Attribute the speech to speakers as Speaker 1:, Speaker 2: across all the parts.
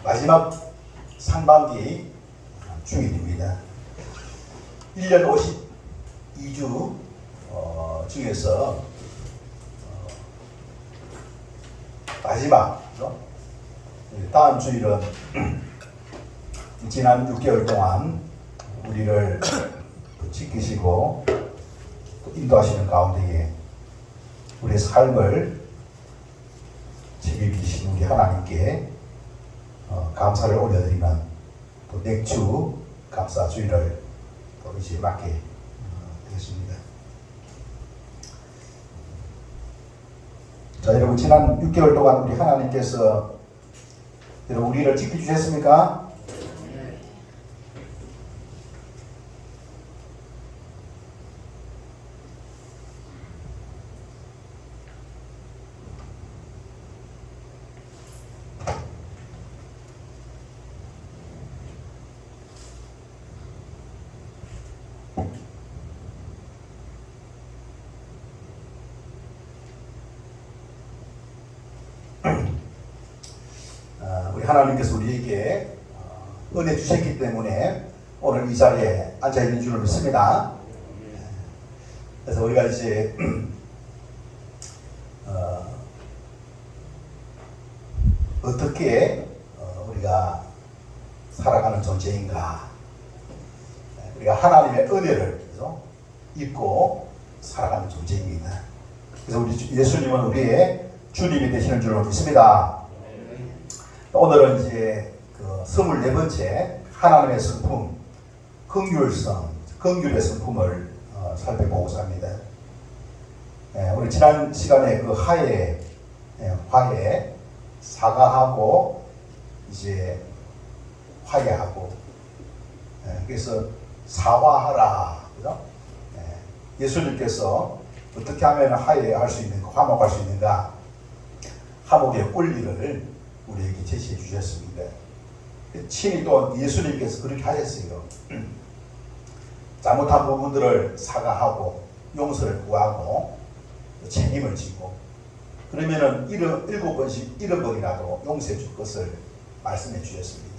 Speaker 1: 마지막 상반기 중일입니다. 1년 52주 중에서 마지막 다음 주일은 지난 6개월 동안 우리를 지키시고 인도하시는 가운데에 우리의 삶을 책임지신 우리 하나님께 감사를 올려드리는 또 맥주 감사주일을 또 이제 맞게 되겠습니다. 자, 여러분, 지난 6개월 동안 우리 하나님께서 여러분 우리를 지켜주셨습니까? 우리 하나님께서 우리에게 은혜 주셨기 때문에 오늘 이 자리에 앉아 있는 줄을 믿습니다. 그래서 우리가 이제 어떻게 우리가 살아가는 존재인가, 우리가 하나님의 은혜를 입고 살아가는 존재입니다. 그래서 우리 예수님은 우리의 주님이 되시는 줄로 믿습니다. 오늘은 이제 그 24번째 하나님의 성품, 긍휼성, 긍휼의 성품을 살펴보고자 합니다. 우리 지난 시간에 그 화해, 사과하고 이제 화해하고, 그래서 사화하라, 그죠? 예수님께서 어떻게 하면 화해할 수 있는가, 화목할 수 있는가, 화목의 원리를 우리에게 제시해 주셨습니다. 친히 또 예수님께서 그렇게 하셨어요. 잘못한 부분들을 사과하고 용서를 구하고 책임을 지고, 그러면은 7번씩 7번이라도 용서해 줄 것을 말씀해 주셨습니다.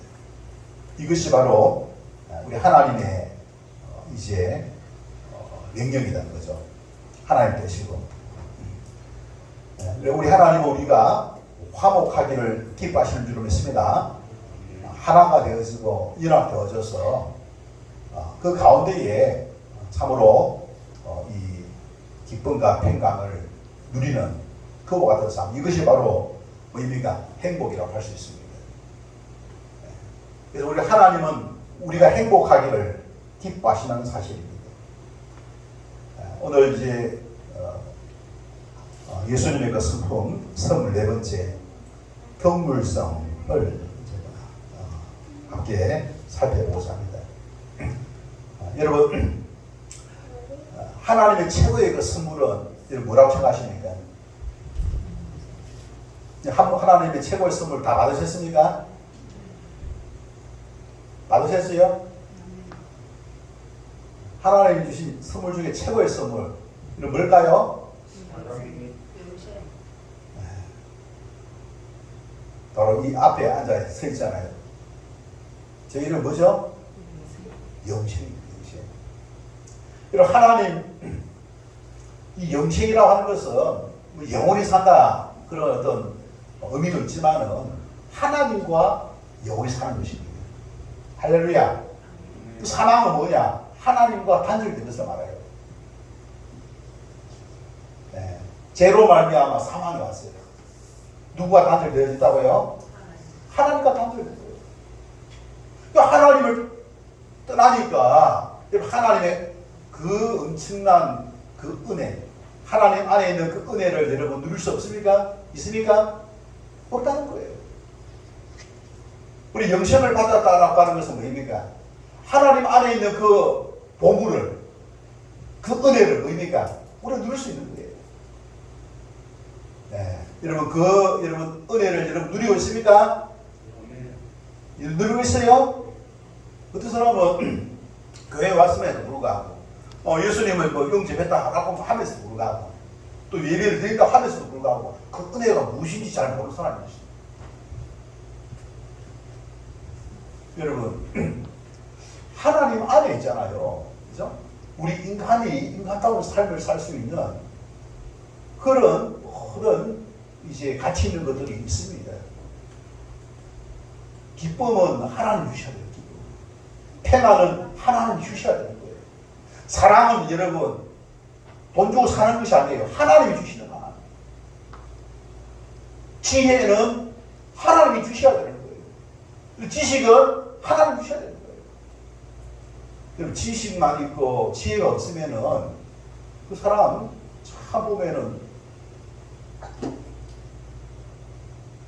Speaker 1: 이것이 바로 우리 하나님의 이제 명령이라는 거죠. 하나님 되시고, 우리 하나님은 우리가 화목하기를 기뻐하시는 줄로 믿습니다. 하나가 되어지고 연합되어져서 그 가운데에 참으로 이 기쁨과 평강을 누리는 그와 같은 삶, 이것이 바로 의미가 행복이라고 할 수 있습니다. 그래서 우리 하나님은 우리가 행복하기를 기뻐하시는 사실입니다. 오늘 이제 예수님의 그 성품 24번째 긍휼성을 함께 살펴보고자 합니다. 여러분, 하나님의 최고의 그 선물은 여러분 뭐라고 생각하십니까? 하나님의 최고의 선물 다 받으셨습니까? 받으셨어요? 하나님이 주신 선물 중에 최고의 선물, 이건 뭘까요? 바로 이 앞에 앉아 서 있잖아요. 저 이름 뭐죠? 영생입니다. 영생. 이런 하나님, 이 영생이라고 하는 것은 뭐 영원히 산다 그런 어떤 의미도 있지만은 하나님과 영원히 사는 것입니다. 할렐루야. 그 사망은 뭐냐? 하나님과 단절된 것을 말해요. 죄로 말미암아 사망이 왔어요. 누구가 단절되어졌다고요? 하나님과 단절됐어요. 그러니까 하나님을 떠나니까 하나님의 그 엄청난 그 은혜, 하나님 안에 있는 그 은혜를 여러분 누릴 수 없습니까? 있습니까? 없다는 거예요. 우리 영생을 받았다라고 하는 것은 뭐입니까? 하나님 안에 있는 그 보물을, 그 은혜를 뭐입니까? 우리가 누릴 수 있는 거예요. 여러분, 여러분, 은혜를 여러분 누리고 있습니까? 누리고 있어요? 어떤 사람은 교회에 왔음에도 불구하고, 예수님을 뭐 영접했다라고 하면서도 불구하고, 또 예배를 드린다 하면서도 불구하고, 그 은혜가 무엇인지 잘 모르는 사람이 있어요. 여러분, 하나님 안에 있잖아요. 그죠? 우리 인간이 인간다운 삶을 살 수 있는 그런 모든 이제 가치 있는 것들이 있습니다. 기쁨은 하나님 주셔야 돼요. 기쁨. 평안은 하나님 주셔야 되는 거예요. 사랑은 여러분 돈 주고 사는 것이 아니에요. 하나님이 주시는 하나님. 지혜는 하나님이 주셔야 되는 거예요. 지식은 하나님이 주셔야 되는 거예요. 그럼 지식만 있고 지혜가 없으면은 그 사람 참 보면은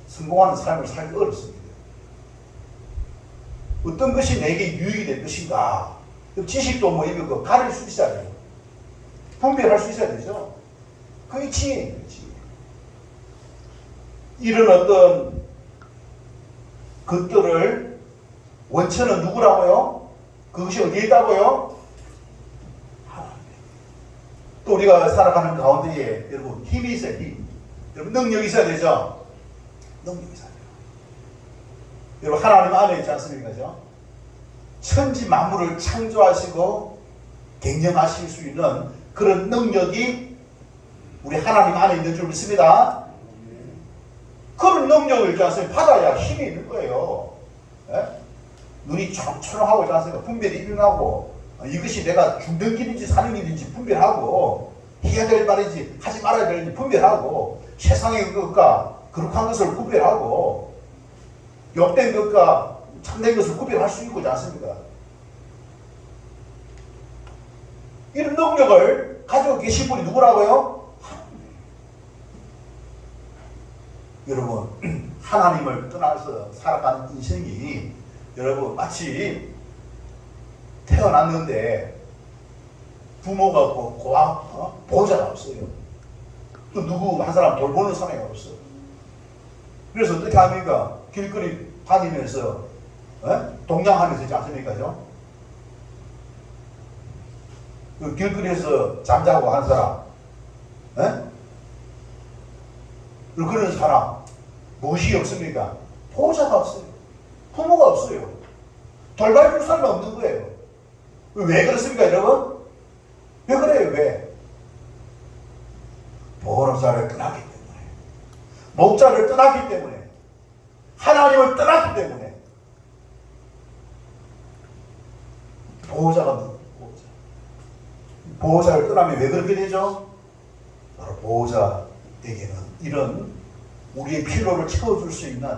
Speaker 1: 성공하는 삶을 살기 어렵습니다. 어떤 것이 내게 유익이 될 것인가. 지식도 뭐 이거 가릴 수 있어야 돼요. 분별할 수 있어야 되죠. 그게 지혜예요. 지혜. 이런 어떤 것들을 원천은 누구라고요? 그것이 어디에 있다고요? 하나님. 또 우리가 살아가는 가운데에 여러분 힘이 있어요. 힘. 여러분 능력이 있어야 되죠. 능력이 있어야 돼요. 여러분 하나님 안에 있지 않습니까? 천지 만물을 창조하시고 경영하실 수 있는 그런 능력이 우리 하나님 안에 있는 줄 믿습니다. 그런 능력을 있지 않습니까? 받아야 힘이 있는 거예요. 예? 눈이 초롱초롱하고 있지 않습니까? 분별이 일어나고 이것이 내가 죽는 길인지 사는 길인지 분별하고 해야 될 말인지 하지 말아야 될 일인지 분별하고 세상의 것과 거룩한 것을 구별하고 욕된 것과 참된 것을 구별할 수 있지 않습니까? 이런 능력을 가지고 계신 분이 누구라고요? 여러분 하나님을 떠나서 살아가는 인생이 여러분 마치 태어났는데 부모가 없고 보호자가 없어요. 또 누구 한 사람 돌보는 사람이 없어요. 그래서 어떻게 합니까? 길거리 다니면서 동냥하면서 있지 않습니까? 그 길거리에서 잠자고 한 사람 그런 사람 무엇이 없습니까? 보호자가 없어요. 부모가 없어요. 돌봐줄 사람이 없는 거예요. 왜 그렇습니까 여러분? 왜 그래요? 왜? 보호자를 떠나기 때문에 목자를 떠나기 때문에 하나님을 떠나기 때문에 보호자가 없는 보호자를 떠나면 왜 그렇게 되죠? 바로 보호자에게는 이런 우리의 필요를 채워줄 수 있는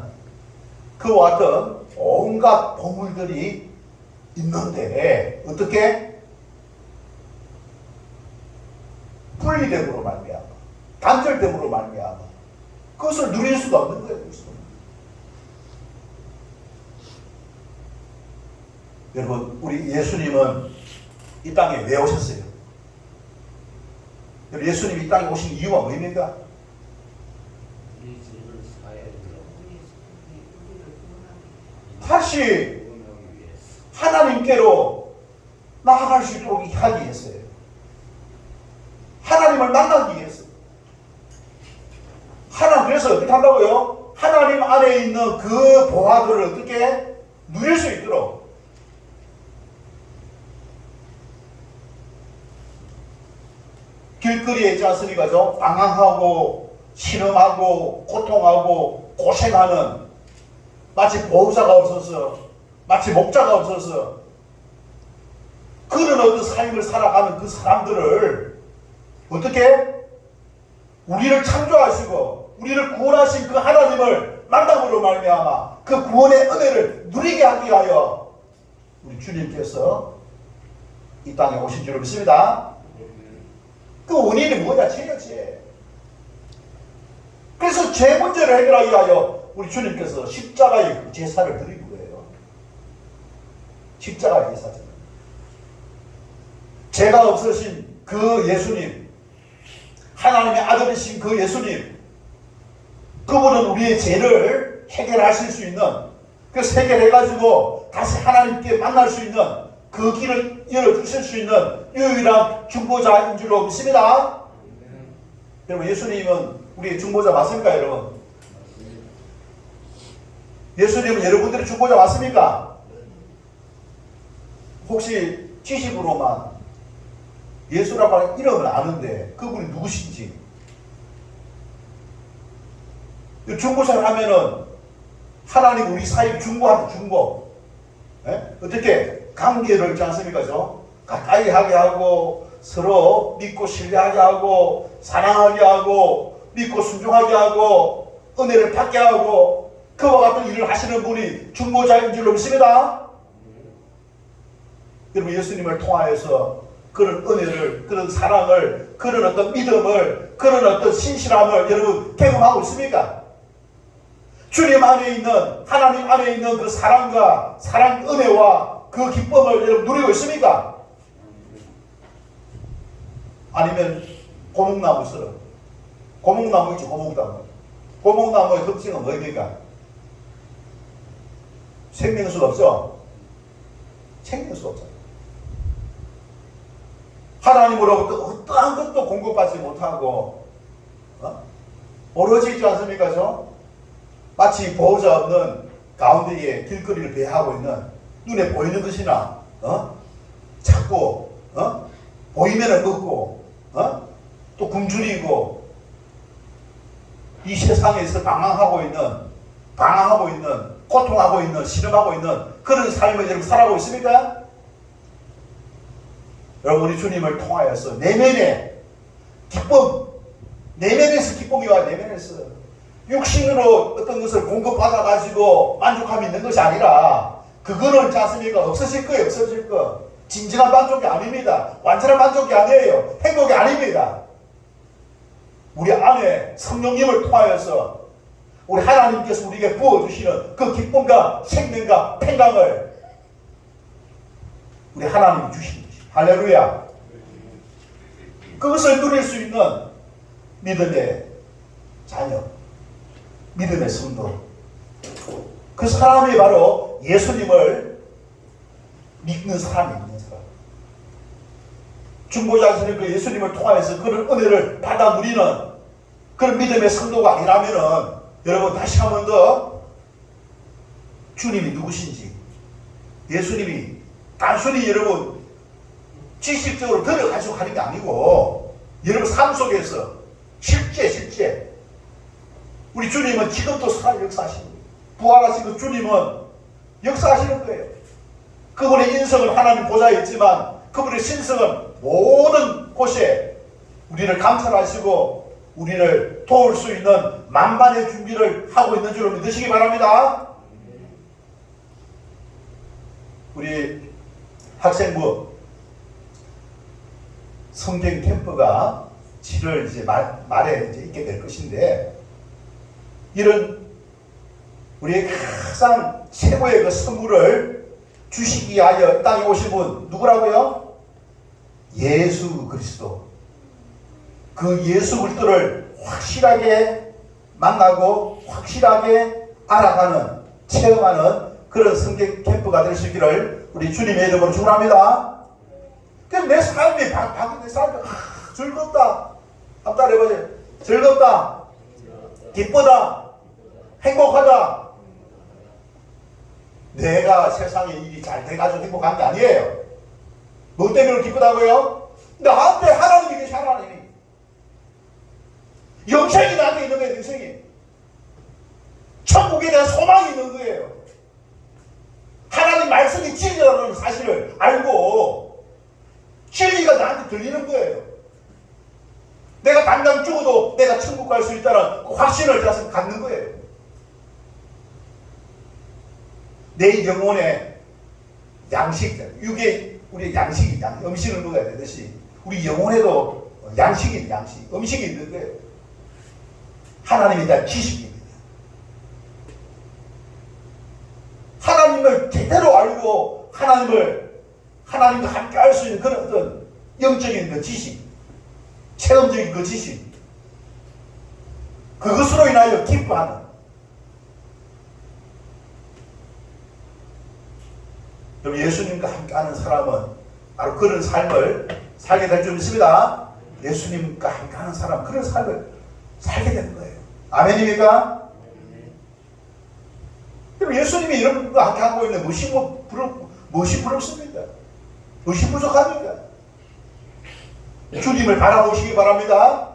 Speaker 1: 그와 같은 온갖 보물들이 있는데 어떻게? 분리됨으로 말미암아 단절됨으로 말미암아 그것을 누릴 수가 없는 거예요. 여러분 우리 예수님은 이 땅에 왜 오셨어요? 예수님이 이 땅에 오신 이유가 뭐입니까? 다시 하나님께로 나아갈 수 있도록 하기 위해서요. 하나님을 만나기 위해서. 그래서 어떻게 한다고요? 하나님 안에 있는 그 보화들을 어떻게 누릴 수 있도록. 길거리에 있지 않습니까? 방황하고 신음하고 고통하고 고생하는 마치 보호자가 없어서 마치 목자가 없어서 그런 어떤 삶을 살아가는 그 사람들을 어떻게 우리를 창조하시고 우리를 구원하신 그 하나님을 만남으로 말미암아 그 구원의 은혜를 누리게 하기 위하여 우리 주님께서 이 땅에 오신 줄 믿습니다. 그 원인이 뭐냐? 죄였지. 그래서 죄 문제를 해결하기 위하여 우리 주님께서 십자가의 제사를 드리는 거예요. 십자가의 제사. 죄가 없으신 그 예수님, 하나님의 아들이신 그 예수님, 그분은 우리의 죄를 해결하실 수 있는, 그래서 해결해가지고 다시 하나님께 만날 수 있는 그 길을 열어주실 수 있는 유일한 중보자인 줄로 믿습니다. 여러분 예수님은 우리의 중보자 맞습니까 여러분? 예수님은 여러분들의 중보자 맞습니까? 혹시 지식으로만 예수라고 하는 이름을 아는데 그분이 누구신지, 중보생활 하면은 하나님 우리 사이 중보한다. 중보. 예? 어떻게 관계를 있지 않습니까? 가까이 하게 하고 서로 믿고 신뢰하게 하고 사랑하게 하고 믿고 순종하게 하고 은혜를 받게 하고 그와 같은 일을 하시는 분이 중보자인 줄로 믿습니다. 여러분, 예수님을 통하여서 그런 은혜를, 그런 사랑을, 그런 어떤 믿음을, 그런 어떤 신실함을 여러분 경험하고 있습니까? 주님 안에 있는, 하나님 안에 있는 그 사랑과 사랑 은혜와 그 기쁨을 여러분 누리고 있습니까? 아니면 고목나무처럼, 고목나무 있죠, 고목나무. 고목나무의 특징은 뭐입니까? 생명수가 없죠? 생명수가 없잖아요. 하나님으로부터 어떠한 것도 공급받지 못하고, 오로지 있지 않습니까? 마치 보호자 없는 가운데에 길거리를 배회하고 있는, 눈에 보이는 것이나 찾고 보이면은 먹고 또 굶주리고 이 세상에서 방황하고 있는 고통하고 있는, 실험하고 있는 그런 삶을 여러분 살아가고 있습니까? 여러분, 우리 주님을 통하여서 내면에 기쁨, 내면에서 기쁨이 와. 내면에서 육신으로 어떤 것을 공급받아가지고 만족함이 있는 것이 아니라, 그거는 있지 않습니까? 없어질 거예요. 없어질 거. 진정한 만족이 아닙니다. 완전한 만족이 아니에요. 행복이 아닙니다. 우리 안에 성령님을 통하여서 우리 하나님께서 우리에게 부어주시는 그 기쁨과 생명과 평강을 우리 하나님이 주신 것이. 할렐루야. 그것을 누릴 수 있는 믿음의 자녀, 믿음의 성도, 그 사람이 바로 예수님을 믿는 사람입니다. 중보자들이 그 예수님을 통하여서 그런 은혜를 받아 누리는 그런 믿음의 성도가 아니라면은, 여러분 다시 한 번 더 주님이 누구신지, 예수님이 단순히 여러분 지식적으로 들어가지고 하는 게 아니고, 여러분 삶 속에서 실제 우리 주님은 지금도 살아 역사하시는 거예요. 부활하신 그 주님은 역사하시는 거예요. 그분의 인성은 하나님 보좌에 있지만 그분의 신성은 모든 곳에 우리를 감찰하시고 우리를 도울 수 있는 만반의 준비를 하고 있는 줄 믿으시기 바랍니다. 우리 학생부 성경 캠프가 7월 이제 말에 이제 있게 될 것인데, 이런 우리에게 가장 최고의 그 선물을 주시기 위하여 땅에 오신 분 누구라고요? 예수 그리스도. 그 예수 그리스도를 확실하게 만나고 확실하게 알아가는, 체험하는 그런 성경 캠프가 될 수 있기를 우리 주님의 이름으로 축원합니다. 그럼 내 삶이 내 삶이 즐겁다. 한번 따라해보세요. 즐겁다. 기쁘다. 행복하다. 내가 세상에 일이 잘 돼가지고 행복한 게 아니에요. 뭐 때문에 기쁘다고요? 나한테 하나님이 계시, 하나님이. 영생이 나한테 있는 거예요. 영생이. 천국에 대한 소망이 있는 거예요. 하나님 말씀이 진리라는 사실을 알고 진리가 나한테 들리는 거예요. 내가 당장 죽어도 내가 천국 갈 수 있다는 그 확신을 갖는 거예요. 내 영혼의 양식, 육의 우리의 양식이, 음식을 먹어야 되듯이 우리 영혼에도 양식이, 음식이 있는 거예요. 하나님에 대한 지식입니다. 하나님을 제대로 알고 하나님과 함께 할 수 있는 그런 어떤 영적인 그 지식, 체험적인 그 지식, 그것으로 인하여 기뻐하는, 여러분 예수님과 함께하는 사람은 바로 그런 삶을 살게 될 줄 믿습니다. 예수님과 함께하는 사람, 그런 삶을 살게 되는 거예요. 아멘입니까? 예수님이 이런 분과 함께하고 있는 무엇이 부럽습니까? 의심부족합니까? 주님을 바라보시기 바랍니다.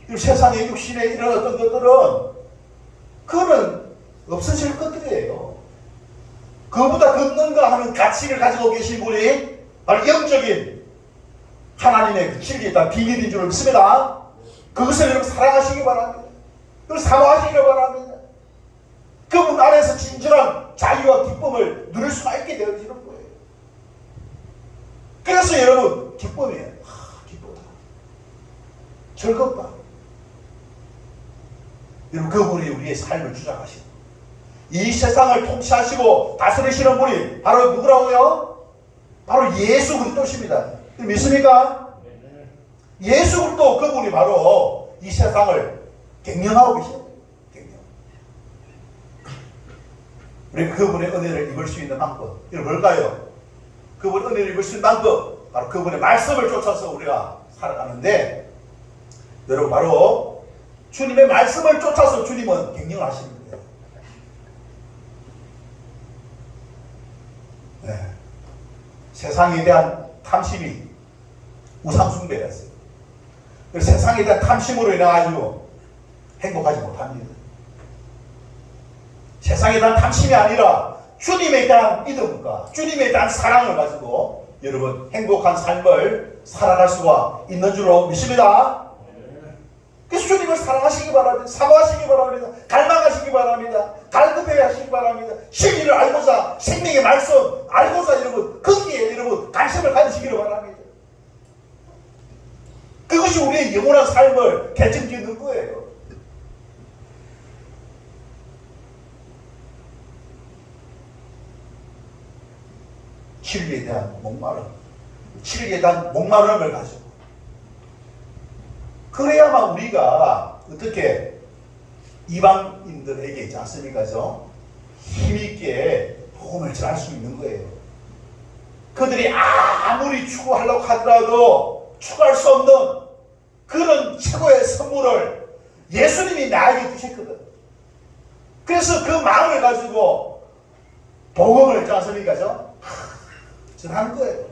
Speaker 1: 이 세상의 육신의 이런 어떤 것들은 그거는 없어질 것들이에요. 그보다 걷는가 하는 가치를 가지고 계신 분이 바로 영적인 하나님의 그 진리에 대한 비밀인 줄 믿습니다. 그것을 여러분 사랑하시기 바랍니다. 그걸 사모하시기 바랍니다. 그분 안에서 진정한 자유와 기쁨을 누릴 수가 있게 되어지는 거예요. 그래서 여러분 기쁨이에요. 기쁘다. 즐겁다. 여러분 그분이 우리의 삶을 주장하시고 이 세상을 통치하시고 다스리시는 분이 바로 누구라고요? 바로 예수 그리스도십니다. 믿습니까? 예수 그리스도 그분이 바로 이 세상을 경영하고 계십니다. 우리 그분의 은혜를 입을 수 있는 방법 이건 뭘까요? 그분의 은혜를 입을 수 있는 방법 바로 그분의 말씀을 쫓아서 우리가 살아가는데 여러분 바로 주님의 말씀을 쫓아서 주님은 경영을 하시는 거예요. 네. 세상에 대한 탐심이 우상숭배였어요. 세상에 대한 탐심으로 인해가지고 행복하지 못합니다. 세상에 대한 탐심이 아니라 주님에 대한 믿음과 주님에 대한 사랑을 가지고 여러분 행복한 삶을 살아갈 수가 있는 줄로 믿습니다. 그래서 주님을 사랑하시기 바랍니다. 사모하시기 바랍니다. 갈망하시기 바랍니다. 갈급해 하시기 바랍니다. 진리를 알고자 생명의 말씀 알고자 여러분 거기에 여러분 관심을 가지시기를 바랍니다. 그것이 우리의 영원한 삶을 결정짓는 거예요. 진리에 대한 목마름, 진리에 대한 목마름을 가지고 그래야만 우리가 어떻게 이방인들에게 있지 않습니까? 힘있게 복음을 전할 수 있는 거예요. 그들이 아무리 추구하려고 하더라도 추구할 수 없는 그런 최고의 선물을 예수님이 나에게 주셨거든. 그래서 그 마음을 가지고 복음을 있지 않습니까? 전하는 거예요.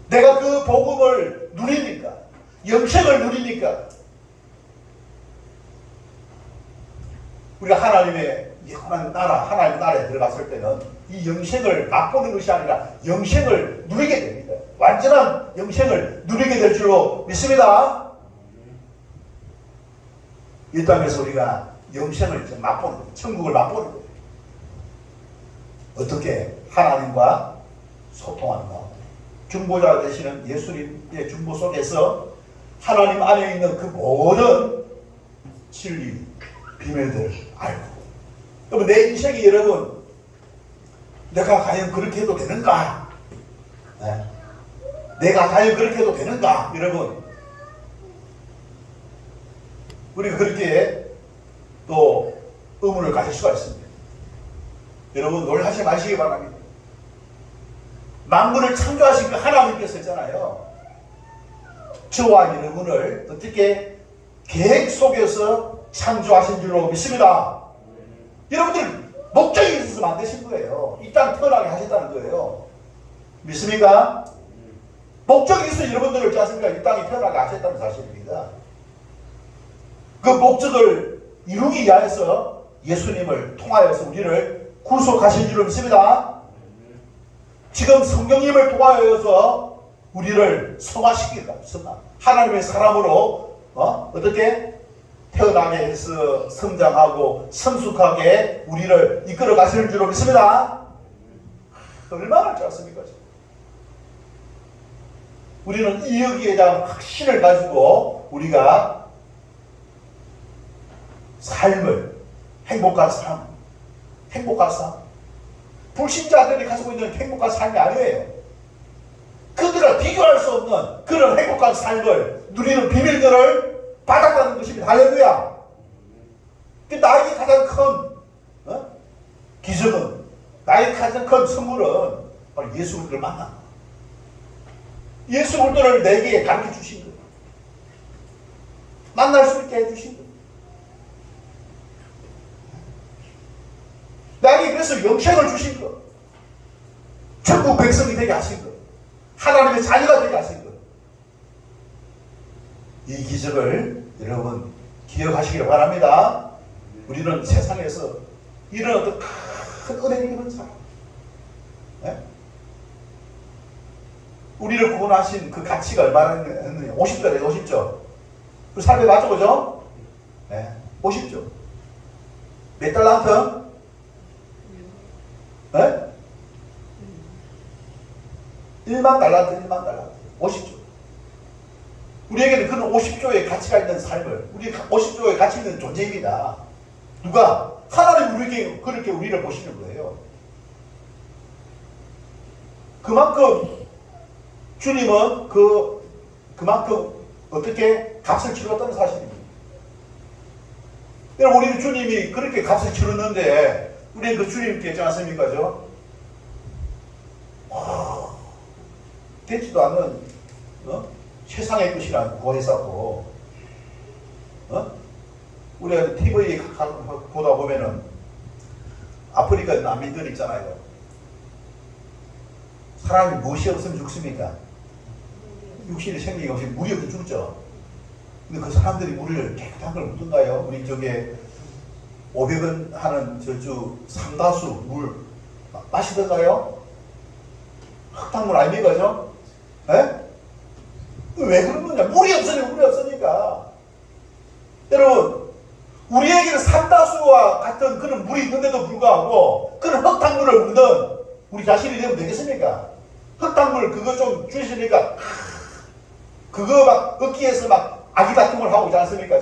Speaker 1: 내가 그 복음을 누리니까, 영생을 누리니까, 우리가 하나님의 영원한 나라, 하나님의 나라에 들어갔을 때는 이 영생을 맛보는 것이 아니라 영생을 누리게 됩니다. 완전한 영생을 누리게 될 줄로 믿습니다. 이 땅에서 우리가 영생을 이제 맛보는 거예요. 천국을 맛보는 거예요. 어떻게 하나님과 소통하는 가운데 중보자 되시는 예수님의 중보 속에서 하나님 안에 있는 그 모든 진리, 비밀들을 알고 여러분 내 인생이 여러분 내가 과연 그렇게 해도 되는가? 네. 내가 과연 그렇게 해도 되는가? 여러분 우리가 그렇게 또 의문을 가질 수가 있습니다. 여러분 놀라지 마시기 바랍니다. 만물을 창조하신 그 하나님께서 있잖아요. 저와 여러분을 어떻게 계획 속에서 창조하신 줄로 믿습니다. 여러분들 목적이 있어서 만드신 거예요. 이 땅 태어나게 하셨다는 거예요. 믿습니까? 목적이 있어서 여러분들을 있지 않습니까? 이 땅에 태어나게 하셨다는 사실입니다. 그 목적을 이루기 위해서 예수님을 통하여서 우리를 구속하신 줄로 믿습니다. 지금 성령님을 통하여서 우리를 성화시키다. 하나님의 사람으로 어떻게 태어나게 해서 성장하고 성숙하게 우리를 이끌어 가시는 줄로 믿습니다. 얼마나 좋습니까? 우리는 이 여기에 대한 확신을 가지고 우리가 삶을 행복한 삶 불신자들이 가지고 있는 행복한 삶이 아니에요. 그들과 비교할 수 없는 그런 행복한 삶을 누리는 비밀들을 받았다는 것입니다. 할렐루야. 나에게 가장 큰 기적은 나에게 가장 큰 선물은 바로 예수 그리스도를 만난 거예요. 예수 그리스도를 내게 가르쳐 주신 거예요. 만날 수 있게 해주신 거예요. 나에게 그래서 영생을 주신 거. 천국 백성이 되게 하신 것, 하나님의 자녀가 되게 하신 것, 이 기적을 여러분 기억하시기를 바랍니다. 우리는 세상에서 이런 어떤 큰 은혜를 입은 사람, 네? 우리를 구원하신 그 가치가 얼마나 했느냐. 50조래, 50조. 그 삶에 맞죠, 그죠? 네. 50조. 몇 달란트? 네? 1만 달란트, 1만 달란트. 50조. 우리에게는 그런 50조의 가치가 있는 삶을, 우리 50조의 가치 있는 존재입니다. 누가? 하나님 우리에게 그렇게 우리를 보시는 거예요. 그만큼 주님은 그만큼 어떻게 값을 치렀다는 사실입니다. 여러분, 우리는 주님이 그렇게 값을 치렀는데, 우리는 그 주님께 있지 않습니까? 되지도 않는, 세상의 것이란 구했었고, 우리가 TV에 보다 보면은, 아프리카 난민들 있잖아요. 사람이 무엇이 없으면 죽습니까? 육신의 생명이 없으면 물이 없으면 죽죠. 근데 그 사람들이 물을 깨끗한 걸 묻던가요? 우리 저게 500원 하는 저주 상다수 물 마시던가요? 흙탕물 아닙니까? 죠? 에? 왜 그런 거냐? 물이 없으니까. 여러분, 우리에게는 상다수와 같은 그런 물이 있는데도 불구하고 그런 흙탕물을 묻는 우리 자신이 되면 되겠습니까? 흙탕물 그거 좀 주시니까 그거 막 얻기위해서 막 아기다툼을 하고 있지 않습니까?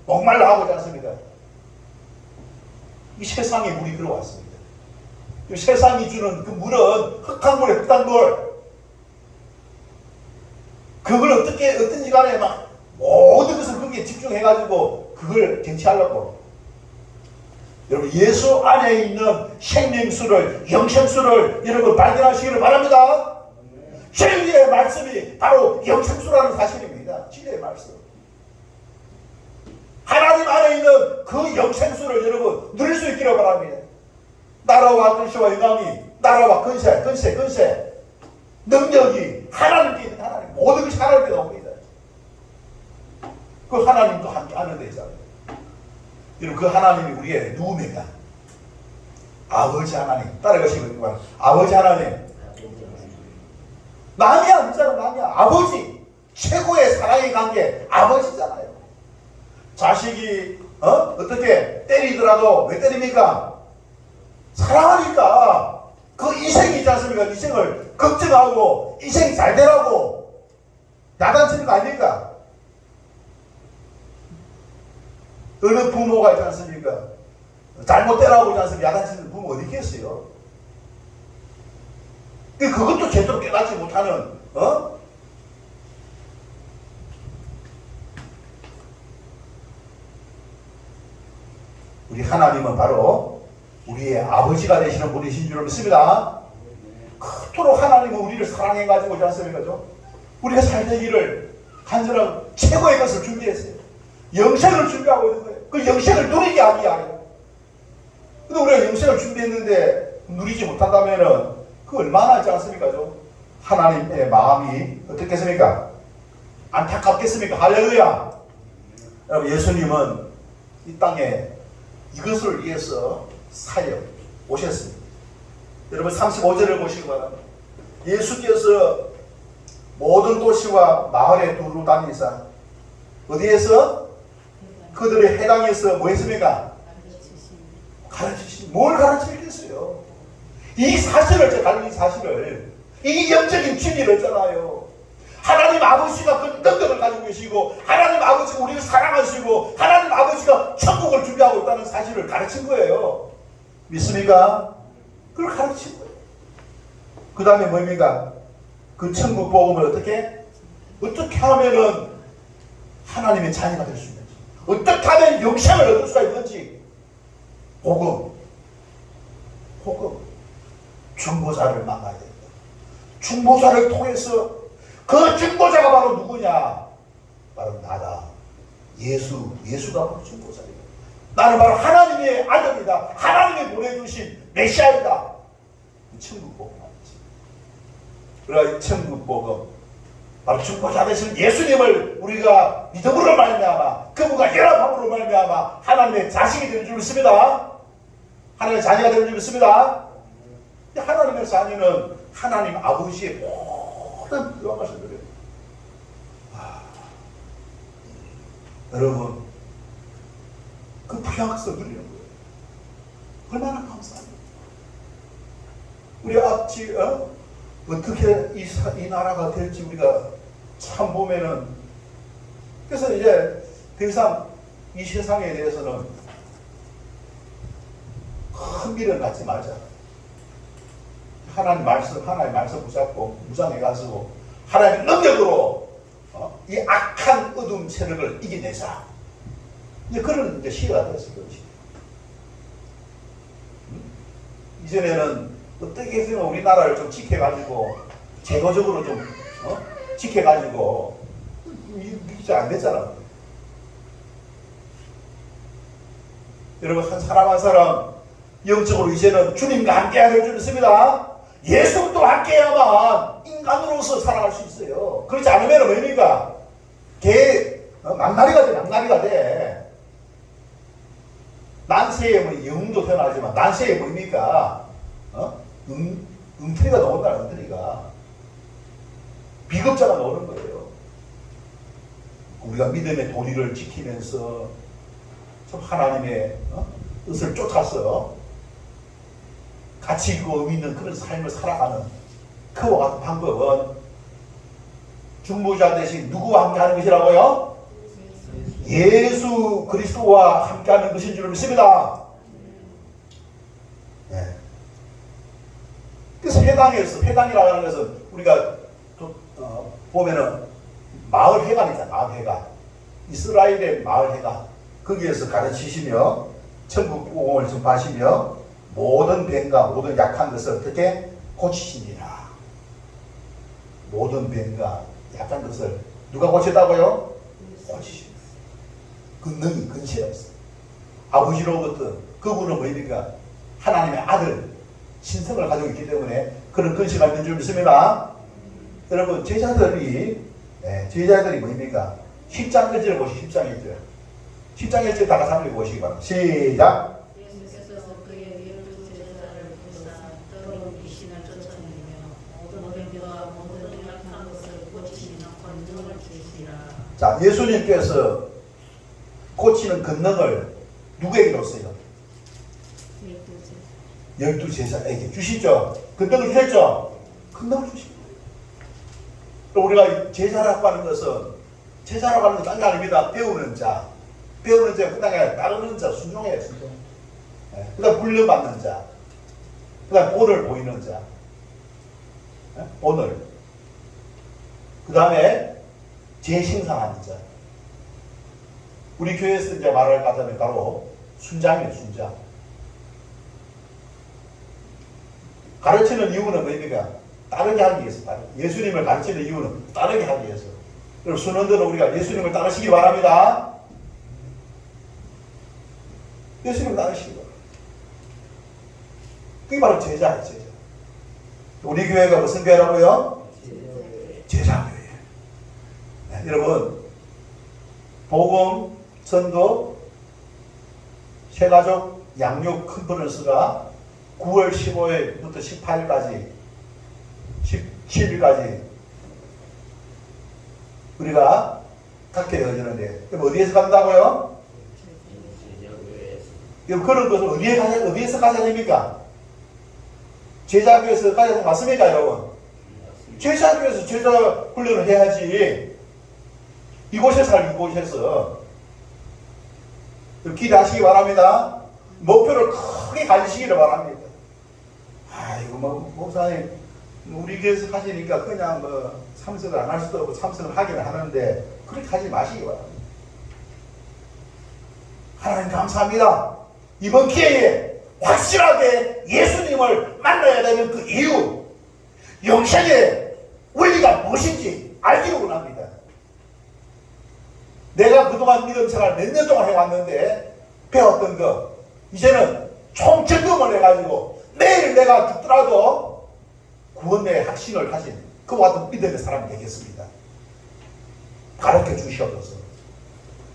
Speaker 1: 목말라 하고 있지 않습니까? 이 세상에 물이 들어왔습니다. 이 세상이 주는 그 물은 흙탕물. 그걸 어떤지 간에 막 모든 것을 거기에 집중해가지고 그걸 쟁취하려고. 여러분, 예수 안에 있는 생명수를, 영생수를 여러분 발견하시기를 바랍니다. 진리의 말씀이 바로 영생수라는 사실입니다. 진리의 말씀. 하나님 안에 있는 그 영생수를 여러분 누릴 수 있기를 바랍니다. 나라와 근세와 영광이, 나라와 근세, 능력이 하나님께 있는 하나님, 모든 것이 하나님께 나옵니다. 그 하나님도 함께 하는 데잖아요. 여러분, 그 하나님이 우리의 누굽니까? 아버지 하나님. 따라가시기 바랍니다. 아버지 하나님. 남이 아니잖아, 남이야. 아버지. 최고의 사랑의 관계, 아버지잖아요. 자식이, 어떻게 때리더라도 왜 때립니까? 사랑하니까. 그 인생이 있지 않습니까? 인생을 걱정하고, 인생이 잘 되라고 야단치는 거 아닙니까? 어느 부모가 있지 않습니까? 잘못되라고 있지 않습니까? 야단치는 부모 어디 있겠어요? 그것도 제대로 깨닫지 못하는, 우리 하나님은 바로 우리의 아버지가 되시는 분이신 줄 믿습니다. 그토록 하나님은 우리를 사랑해가지고 있지 않습니까? 우리가 살되기를 간절한 최고의 것을 준비했어요. 영생을 준비하고 있는 거예요. 그 영생을 누리게 하기 위하여. 근데 우리가 영생을 준비했는데 누리지 못한다면은 그 얼마나 있지 않습니까? 하나님의 마음이 어떻겠습니까? 안타깝겠습니까? 할렐루야. 여러분, 예수님은 이 땅에 이것을 위해서 사역 오셨습니다. 여러분, 35절을 보시기 바랍니다. 예수께서 모든 도시와 마을에 두루 다니사 어디에서? 그들의 해당에서 뭐 했습니까? 가르치시. 뭘 가르치겠어요? 이 사실을, 이 사실을, 이 영적인 진리를 있잖아요. 하나님 아버지가 그 능력을 가지고 계시고, 하나님 아버지가 우리를 사랑하시고, 하나님 아버지가 천국을 준비하고 있다는 사실을 가르친 거예요. 믿습니까? 그걸 가르친 거예요. 그 다음에 뭡니까? 그 천국 복음을 어떻게 하면은 하나님의 자녀가 될 수 있는지, 어떻게 하면 영생을 얻을 수가 있는지, 복음. 중보자를 만나야 된다. 중보자를 통해서 그 중보자가 바로 누구냐? 바로 나다. 예수가 바로 중보자입니다. 나는 바로 하나님의 아들이다. 하나님이 보내주신 메시아이다. 천국 복음 아니지. 우리가 천국 복음, 바로 중보자 되신 예수님을 우리가 믿음으로 말미암아 그분과 연합함으로 말미암아 하나님의 자식이 되는 줄 믿습니다. 하나님의 자녀가 되는 줄 믿습니다. 하나님의 자녀는 하나님 아버지의 모든 요한 말씀드려요. 여러분, 그 부양성 누리는 거예요. 얼마나 감사합니까? 우리 앞뒤 어떻게 이 나라가 될지 우리가 참 보면은, 그래서 이제 더 이상 이 세상에 대해서는 큰 미련 갖지 말자. 하나님 말씀 붙잡고 무장해가지고 하나님의 능력으로 이 악한 어둠 세력을 이겨내자. 이제 그런 이제 시대가 됐어요. 이전에는 어떻게 해서 우리나라를 좀 지켜가지고 제도적으로 좀 지켜가지고 이게 안 됐잖아. 여러분, 한 사람 한 사람 영적으로 이제는 주님과 함께해야 될 줄 믿습니다. 예수님도 함께해야만 인간으로서 살아갈 수 있어요. 그렇지 않으면 뭡니까? 낭나리가 돼. 난세에 뭐 영웅도 태어나지만 난세에 뭡니까? 엉터리가 나온다, 엉터리가. 비겁자가 나오는 거예요. 우리가 믿음의 도리를 지키면서 좀 하나님의 뜻을 쫓아서 가치 있고 의미 있는 그런 삶을 살아가는 그와 같은 방법은 중보자 대신 누구와 함께 하는 것이라고요? 예수 그리스도와 함께 하는 것인 줄 믿습니다. 네. 그래서 회당이라고 하는 것은 우리가 보면은 마을 회관 있잖아요. 마을 회관. 이스라엘의 마을 회관. 거기에서 가르치시며 천국 복음을 전파하시며 모든 병과 모든 약한 것을 어떻게 고치시니라. 모든 병과 약한 것을 누가 고쳤다고요? 고치십니다. 근능이 근시가 있어요. 아버지로부터 그분은 뭡니까? 하나님의 아들 신성을 가지고 있기 때문에 그런 근시가 있는 줄 믿습니다. 여러분, 제자들이 뭡니까? 10장 1절을 보시죠. 10장 1절. 10장 1절 다 같이 한번 읽어보시기 바랍니다. 시작.
Speaker 2: 예수께서 그의 12제자를 부르사 더러운 귀신을 쫓아내며 모든 병과 모든 약한 것을 고치시는 권능을 주시라.
Speaker 1: 자, 예수님께서 고치는 권능을 누구에게 줬어요? 12제자에게 주시죠. 권능을 주셨죠? 권능을 주시고. 우리가 제자라고 하는 것은 딴 게 아닙니다. 배우는 자 그다음에 아니라 따르는 자, 순종해요. 순종. 네. 그다음 물려받는 자, 그다음 본을 보이는 자, 네? 본을. 그다음에 재생산하는 자. 우리 교회에서 이제 말을 하자면 바로 순장이에요. 순장. 가르치는 이유는 뭡니까? 따르게 하기 위해서. 예수님을 가르치는 이유는 따르게 하기 위해서. 그럼 순원들은 우리가 예수님을 따르시기 바랍니다. 예수님을 따르시기 바랍니다. 그게 바로 제자예요. 제자. 우리 교회가 무슨 교회라고요? 제자교회. 네, 여러분, 복음, 전도, 새가족, 양육 컨퍼런스가 9월 15일부터 18일까지 17일까지 우리가 갖게 되어지는데, 그럼 어디에서 간다고요? 그런 것을 어디에서 가야 됩니까? 제자교에서 가야 되는 거 맞습니까, 여러분? 제자교에서 제자 훈련을 해야지. 이곳에서 기대하시기 바랍니다. 목표를 크게 가지시기를 바랍니다. 아이고, 목사님, 우리 교회에서 가시니까 그냥 참석을 안 할 수도 없고 참석을 하기는 하는데, 그렇게 하지 마시기 바랍니다. 하나님 감사합니다. 이번 기회에 확실하게 예수님을 만나야 되는 그 이유, 영생의 원리가 무엇인지 알기를 원합니다. 내가 그동안 믿음 생활 몇 년 동안 해왔는데 배웠던 거 이제는 총점검을 해가지고 매일 내가 죽더라도 구원의 확신을 가진 그와 같은 믿음의 사람이 되겠습니다. 가르쳐 주시옵소서.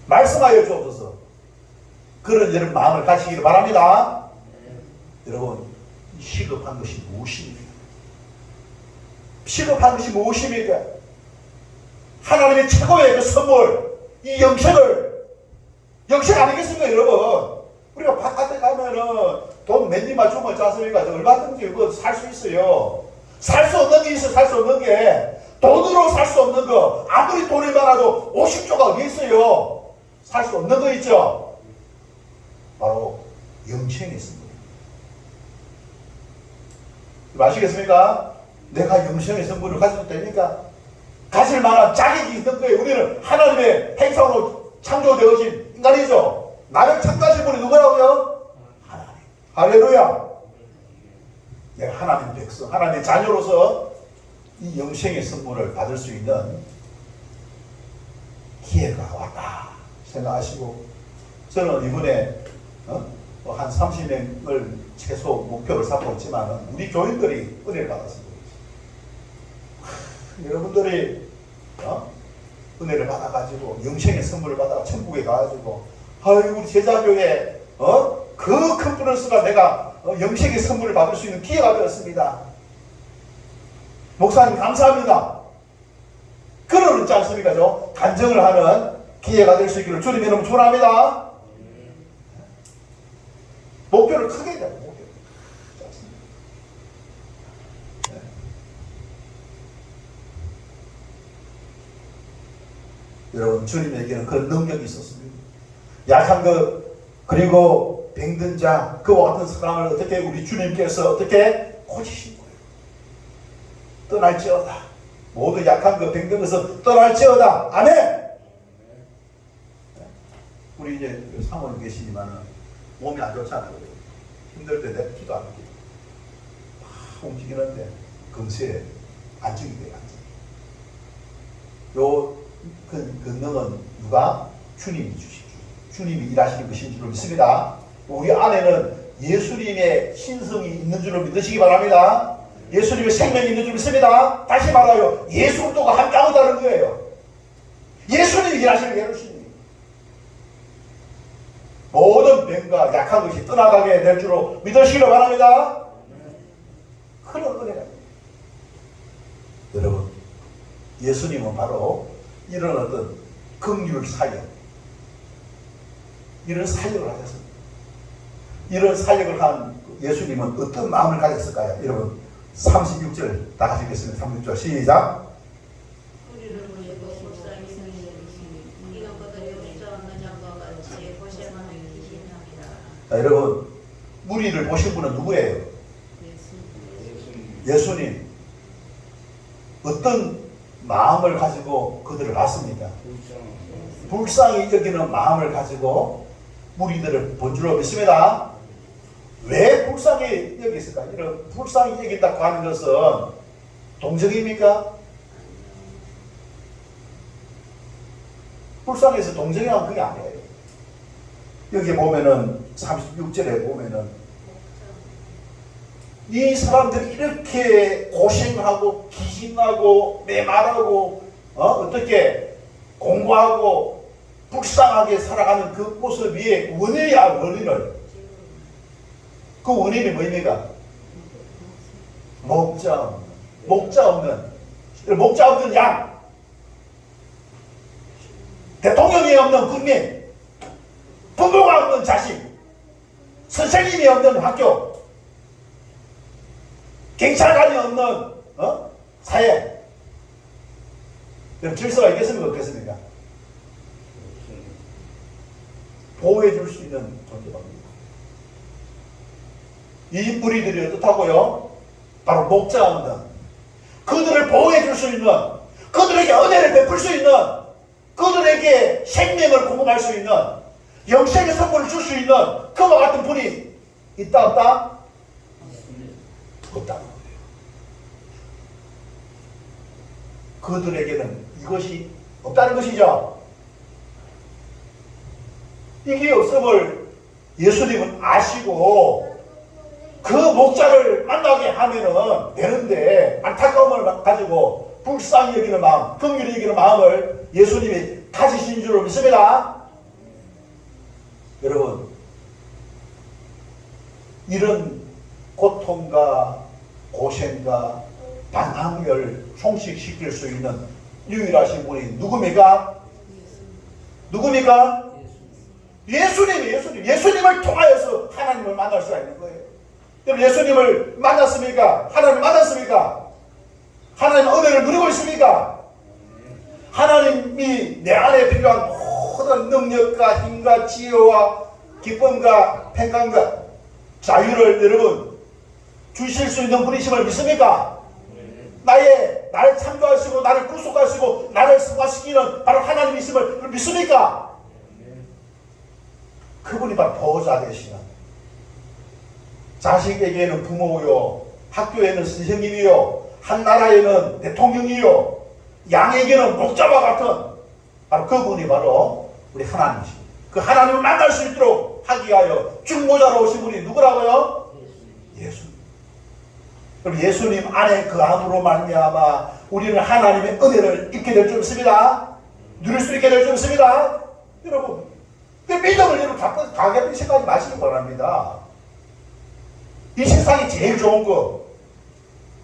Speaker 1: 말씀하여 주옵소서. 그런 여러분 마음을 가지시기를 바랍니다. 여러분, 시급한 것이 무엇입니까? 시급한 것이 무엇입니까? 하나님의 최고의 그 선물, 이 영생 아니겠습니까, 여러분? 우리가 바깥에 가면은 돈 몇 입만 주면 있지 않습니까? 얼마든지 이거 살 수 있어요. 살 수 없는 게 있어요, 살 수 없는 게. 돈으로 살 수 없는 거, 아무리 돈이 많아도 50조가 어디 있어요? 살 수 없는 거 있죠? 바로 영생의 선물입니다. 아시겠습니까? 내가 영생의 선물을 가져도 됩니까? 가질 만한 자격이 있는 거예요. 우리는 하나님의 행성으로 창조되어진 인간이죠. 나를 창조하신 분이 누구라고요? 하나님. 할렐루야. 내가 하나님 백성, 하나님의 자녀로서 이 영생의 선물을 받을 수 있는 기회가 왔다 생각하시고, 저는 이번에 한 30명을 최소 목표를 삼고 있지만 우리 교인들이 은혜를 받았습니다. 여러분들이 은혜를 받아가지고 영생의 선물을 받아 천국에 가가지고, 아이고 우리 제자교회 그 큰 플러스가 내가 영생의 선물을 받을 수 있는 기회가 되었습니다. 목사님 감사합니다. 그러지 않습니까? 간증을 하는 기회가 될 수 있기를 주님 이름 축원합니다. 목표를 크게 해야 돼요. 여러분, 주님에게는 그런 능력이 있었습니다. 약한 것, 그리고 병든 자, 그와 같은 사람을 어떻게 우리 주님께서 어떻게 고치신 거예요. 떠날지어다. 모두 약한 것, 병든 것은 떠날지어다. 아멘! 우리 이제 상원에 계시지만은 몸이 안 좋잖아요. 힘들 때 냅지도 않게 막 움직이는데 금세 안정이 돼요. 요 권능은 누가? 주님이 주시죠. 주님이 일하시는 것인 줄로 믿습니다. 우리 안에는 예수님의 신성이 있는 줄로 믿으시기 바랍니다. 예수님의 생명이 있는 줄 믿습니다. 다시 말하여 예수 그리스도가 함께 하다는 거예요. 예수님이 일하시는 게 예수님이. 모든 병과 약한 것이 떠나가게 될 줄로 믿으시기 바랍니다. 그런 은혜가 여러분, 예수님은 바로 이런 어떤 긍휼 사역, 이런 사역을 하셨습니다. 이런 사역을 한 예수님은 어떤 마음을 가졌을까요? 여러분, 36절 다 같이 읽겠습니다. 36절 시작.
Speaker 2: 우리를 보시고 불쌍히 생기시니 이런 것들이 없지 않는 양과 같이 보실만한 기신합니다.
Speaker 1: 여러분, 무리를 보신 분은 누구예요? 예수님. 어떤 마음을 가지고 그들을 봤습니다. 불쌍히 여기는 마음을 가지고 무리들을 본 줄로 믿습니다. 왜 불쌍히 여겼을까? 이런 불쌍히 여긴다고 하는 것은 동정입니까? 불쌍해서 동정이란 그게 아니에요. 여기 보면은 36절에 보면은 이 사람들이 이렇게 고생하고 기신하고 메말하고 어떻게 공부하고 불쌍하게 살아가는 그 모습 위에 원인이야, 원인을. 그 원인이 뭐입니까? 목자 없는 양, 대통령이 없는 국민, 부모가 없는 자식, 선생님이 없는 학교, 경찰관이 없는 사회. 그럼 질서가 있겠습니까? 없겠습니까? 보호해 줄 수 있는 존재입니다. 이 무리들이 어떻다고요? 바로 목자 없는, 그들을 보호해 줄 수 있는, 그들에게 은혜를 베풀 수 있는, 그들에게 생명을 공급할 수 있는, 영생의 선물을 줄 수 있는 그와 같은 분이 있다 없다? 없다는 거예요. 그들에게는 이것이 없다는 것이죠. 이게 없음을 예수님은 아시고 그 목자를 만나게 하면은 되는데 안타까움을 가지고 불쌍히 여기는 마음, 긍휼히 여기는 마음을 예수님이 가지신 줄로 믿습니다. 여러분, 이런 고통과 고생과 방황을 종식시킬 수 있는 유일하신 분이 누굽니까? 누굽니까? 예수님을 통하여서 하나님을 만날 수가 있는 거예요. 여러분, 예수님을 만났습니까? 하나님을 만났습니까? 하나님의 은혜를 누리고 있습니까? 하나님이 내 안에 필요한 모든 능력과 힘과 지혜와 기쁨과 평강과 자유를 여러분 주실 수 있는 분이심을 믿습니까? 나를 창조하시고 나를 구속하시고 나를 승화시키는 바로 하나님이심을 믿습니까? 그분이 바로 보호자 되시는, 자식에게는 부모요, 학교에는 선생님이요, 한 나라에는 대통령이요, 양에게는 목자와 같은 바로 그분이 바로 우리 하나님이십니다. 그 하나님을 만날 수 있도록 하기 위하여 중보자로 오신 분이 누구라고요? 예수님. 그럼 예수님 안에 그 암으로 말미암아 우리는 하나님의 은혜를 입게 될 줄 믿습니다. 누릴 수 있게 될 줄 믿습니다. 여러분, 그 믿음을 여러분 자꾸 가볍게 생각하지 마시기 바랍니다. 이 세상이 제일 좋은 거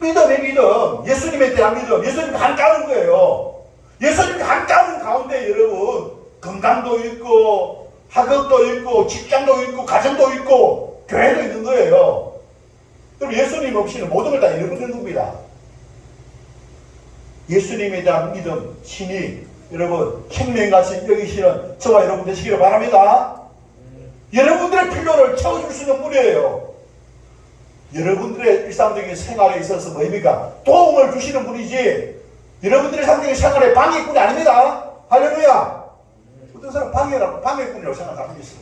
Speaker 1: 믿음의 믿음, 예수님에 대한 믿음, 예수님과 함께하는 거예요. 예수님과 함께하는 가운데 여러분 건강도 있고 학업도 있고 직장도 있고 가정도 있고 교회도 있는 거예요. 그럼 예수님 없이는 모든 걸 다 잃어버리는 겁니다. 예수님에 대한 믿음, 신이 여러분 생명같이 여기시는 저와 여러분 되시기를 바랍니다. 여러분들의 필요를 채워줄 수 있는 분이에요. 여러분들의 일상적인 생활에 있어서 뭐입니까? 도움을 주시는 분이지 여러분들의 일상적인 생활에 방해꾼이 아닙니다. 할렐루야. 어떤 사람 방해꾼이라고 생각하는 게 있어요.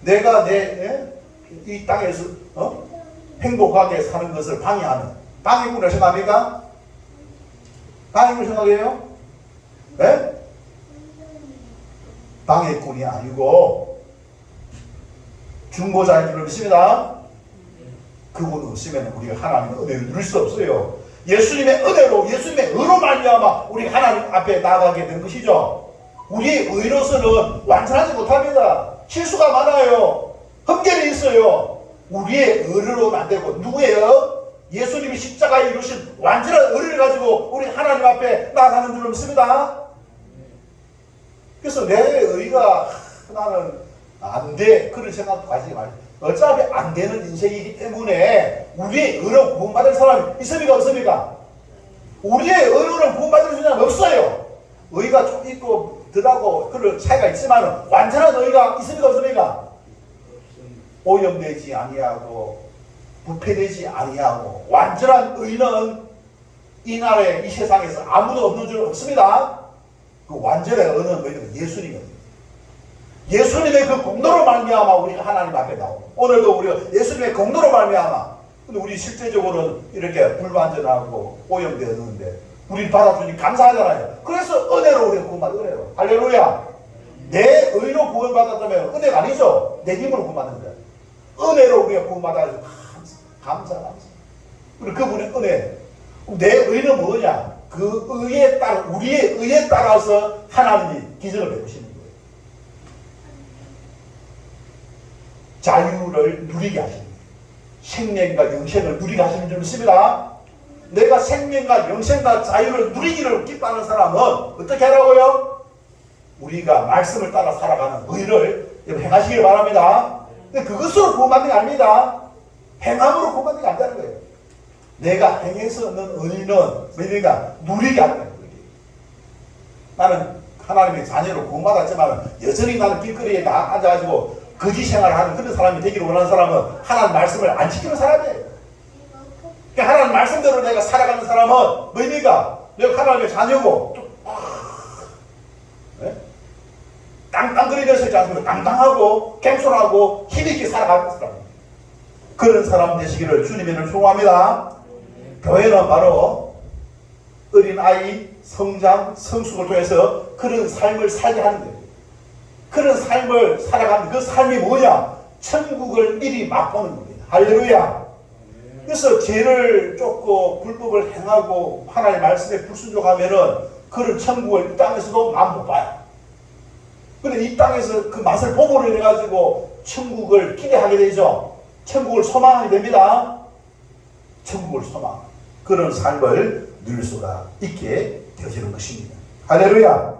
Speaker 1: 내가 이 땅에서 행복하게 사는 것을 방해하는 방해꾼이라고 생각합니까? 방해꾼 생각해요? 네? 방해꾼이 아니고 중보자인 줄 믿습니다. 그분 없으면 우리가 하나님의 은혜를 누릴 수 없어요. 예수님의 은혜로, 예수님의 의로 말미암아 우리가 하나님 앞에 나가게 된 것이죠. 우리의 의로서는 완전하지 못합니다. 실수가 많아요. 흠결이 있어요. 우리의 의로는 안 되고 누구예요? 예수님이 십자가에 이루신 완전한 의를 가지고 우리 하나님 앞에 나가는 줄 믿습니다. 그래서 내 의가 나는 안 돼, 그런 생각도 가지지 말고 어차피 안 되는 인생이기 때문에 우리의 의로 구원받을 사람이 있습니까? 없습니까? 우리의 의로는 구원받을 사람이 없어요. 의가 좀 있고 덜하고 그런 차이가 있지만 완전한 의가 있습니까? 없습니까? 오염되지 아니하고 부패되지 아니하고 완전한 의는 이 나라에 이 세상에서 아무도 없는 줄 없습니다. 그 완전한 의는 뭐냐면 예수님입니다. 예수님의 그 공로로 말미암아 우리가 하나님 앞에 나오고 오늘도 우리가 예수님의 공로로 말미암아 근데 우리 실제적으로는 이렇게 불완전하고 오염되었는데 우리를 받아주니 감사하잖아요. 그래서 은혜로 우리가 구원받은 은혜로 할렐루야. 내 의로 구원받았다면 은혜가 아니죠. 내 힘으로 구원받는 거예요. 은혜로 우리가 구원받아서 감사. 그리고 그분의 은혜. 내 의는 뭐냐? 그 의에 따라 우리의 의에 따라서 하나님이 기적을 베푸시는 거예요. 자유를 누리게 하시는 거예요. 생명과 영생을 누리게 하시는 줄 믿습니다. 내가 생명과 영생과 자유를 누리기를 기뻐하는 사람은 어떻게 하라고요? 우리가 말씀을 따라 살아가는 의를 행하시길 바랍니다. 근데 그것으로 구원받는 게 아닙니다. 행함으로 구원받는 게 아니라는 거예요. 내가 행해서 얻는 의는 뭐니까 누리게 하는 거예요. 나는 하나님의 자녀로 구원받았지만 여전히 나는 길거리에 앉아가지고 거짓 생활을 하는 그런 사람이 되기를 원하는 사람은 하나님 말씀을 안 지키는 사람이에요. 그러니까 하나님 말씀대로 내가 살아가는 사람은 뭐입니까? 내가 하나님의 자녀고 네? 땅땅거리면서 있지 않습니까? 당당하고 겸손하고 힘있게 살아가는 사람. 그런 사람 되시기를 주님의 소원합니다. 교회는 바로 어린아이 성장, 성숙을 통해서 그런 삶을 살게 하는 거예요. 그런 삶을 살아가는 그 삶이 뭐냐? 천국을 미리 맛보는 겁니다. 할렐루야. 그래서 죄를 쫓고 불법을 행하고 하나님의 말씀에 불순종하면은 그런 천국을 이 땅에서도 맛 못 봐요. 근데 이 땅에서 그 맛을 보고로 인해가지고 천국을 기대하게 되죠. 천국을 소망하게 됩니다. 천국을 소망. 그런 삶을 누릴 수가 있게 되어지는 것입니다. 할렐루야.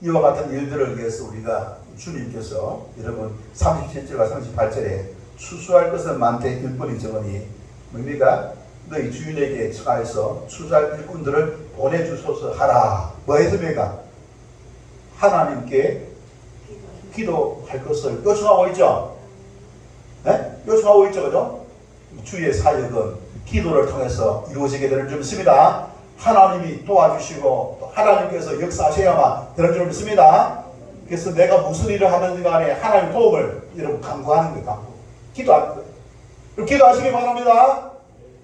Speaker 1: 이와 같은 일들을 위해서 우리가 주님께서 여러분 37절과 38절에 추수할 것은 많되 일꾼이 적으니 뭡니까? 너희 주인에게 청하여서 추수할 일꾼들을 보내주소서 하라. 뭐 했습니까? 하나님께 기도할 것을 요청하고 있죠. 네? 요청하고 있죠. 그죠? 주의 사역은 기도를 통해서 이루어지게 되는 줄 믿습니다. 하나님이 도와주시고 또 하나님께서 역사하셔야만 되는 줄 믿습니다. 그래서 내가 무슨 일을 하든지 간에 하나님의 도움을 여러분 간구하는 거예요. 간구. 기도하는 거예요. 그럼 기도하시기 바랍니다.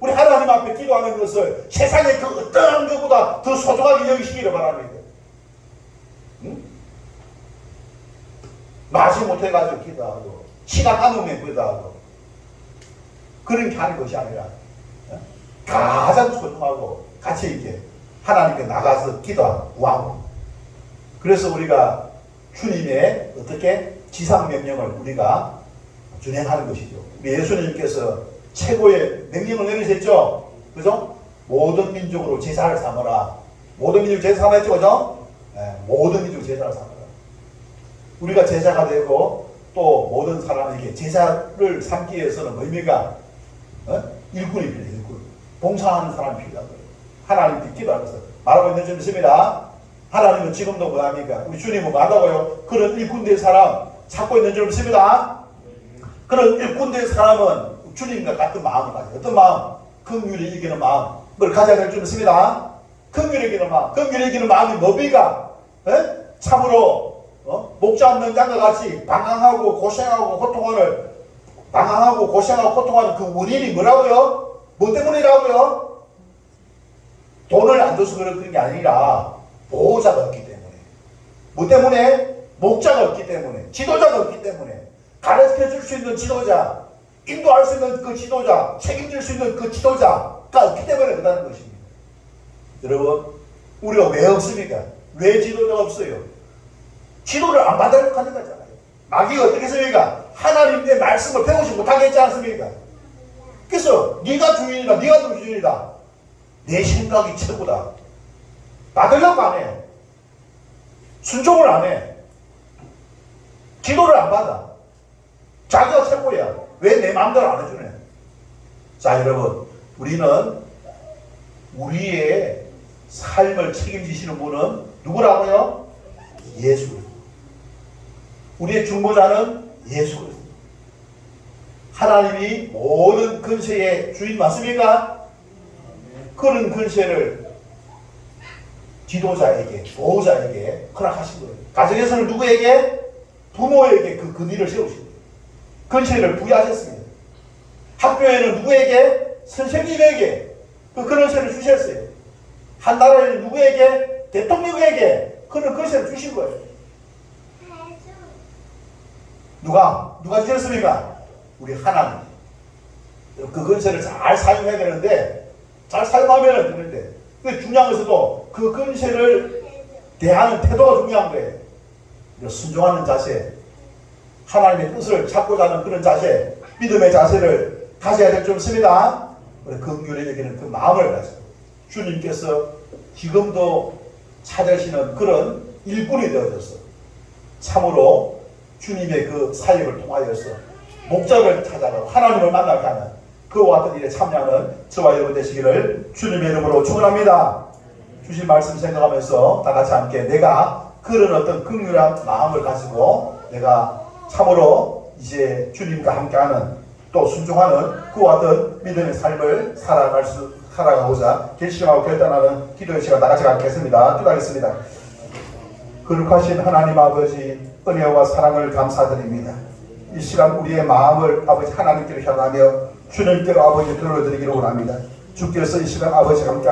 Speaker 1: 우리 하나님 앞에 기도하는 것을 세상의 그 어떤 것보다 더 소중하게 여기시기를 바랍니다. 응? 마지 못해가지고 기도하고 시간 남으면 기도하고 그런 게 하는 것이 아니라 가장 소중하고 가치 있게 하나님께 나가서 기도하고 그래서 우리가 주님의 어떻게 지상명령을 우리가 준행하는 것이죠. 우리 예수님께서 최고의 명령을 내리셨죠. 그죠? 모든 민족으로 제사를 삼으라. 모든 민족 제사 삼아 했죠. 그죠? 네, 모든 민족 제사를 삼으라. 우리가 제사가 되고 또 모든 사람에게 제사를 삼기 위해서는 뭡니까? 일꾼이 필요해요. 일꾼. 봉사하는 사람이 필요한 거예요. 하나님께 기도하면서 말하고 있는 점 있습니다. 하나님은 지금도 뭐합니까? 우리 주님은 뭐한다고요? 그런 일꾼 된 사람 찾고 있는 줄 믿습니다. 그런 일꾼 된 사람은 주님과 같은 마음을 가져요. 어떤 마음? 긍휼히 이기는 마음. 그걸 가져야 될 줄 믿습니다. 긍휼히 이기는 마음. 긍휼히 이기는 마음이 뭡니까? 참으로 목자 없는 양과 같이 방황하고 고생하고 고통하는 그 원인이 뭐라고요? 뭐 때문이라고요? 돈을 안 줘서 그런 게 아니라 보호자가 없기 때문에. 뭐 때문에? 목자가 없기 때문에. 지도자가 없기 때문에. 가르쳐 줄 수 있는 지도자, 인도할 수 있는 그 지도자, 책임질 수 있는 그 지도자가 없기 때문에 그러는 것입니다. 여러분, 우리가 왜 없습니까? 왜 지도자가 없어요? 지도를 안 받으려고 하는 거잖아요. 마귀가 어떻게 했습니까? 하나님의 말씀을 배우지 못하게 했지 않습니까? 그래서 네가 주인이다, 네가 주인이다. 내 생각이 최고다. 받으려고 안 해. 순종을 안 해. 기도를 안 받아. 자기가 최고야. 왜 내 마음대로 안 해주네? 자, 여러분, 우리는 우리의 삶을 책임지시는 분은 누구라고요? 예수 그리스도. 우리의 중보자는 예수 그리스도. 하나님이 모든 근세의 주인 맞습니까? 그런 근세를 지도자에게, 보호자에게 허락하신 거예요. 가정에서는 누구에게? 부모에게 그 근위를 세우신 거예요. 근세를 부여하셨습니다. 학교에는 누구에게? 선생님에게 그 근세를 주셨어요. 한 나라에는 누구에게? 대통령에게 그런 근세를 주신 거예요. 누가 주셨습니까? 우리 하나님. 그 근세를 잘 사용해야 되는데, 잘 사용하면 되는데, 그 중요한 것도 그 근세를 대하는 태도가 중요한 거예요. 순종하는 자세, 하나님의 뜻을 찾고자 하는 그런 자세, 믿음의 자세를 가져야 될 줄 믿습니다. 긍휼히 여기는 그 마음을 가지고 주님께서 지금도 찾으시는 그런 일꾼이 되어져서 참으로 주님의 그 사역을 통하여서 목적을 찾아가고 하나님을 만나게 하는 그와 같은 일에 참여하는 저와 여러분 되시기를 주님의 이름으로 축원합니다. 주신 말씀 생각하면서 다 같이 함께 내가 그런 어떤 긍휼한 마음을 가지고 내가 참으로 이제 주님과 함께하는 또 순종하는 그와 같은 믿음의 삶을 살아가고자 결심하고 결단하는 기도의 시간 다 같이 갖겠습니다. 기도하겠습니다. 거룩하신 하나님 아버지 은혜와 사랑을 감사드립니다. 이 시간 우리의 마음을 아버지 하나님께로 향하며 주님께로 아버지 들어드리기를 원합니다. 주께서 이 시간 아버지 함께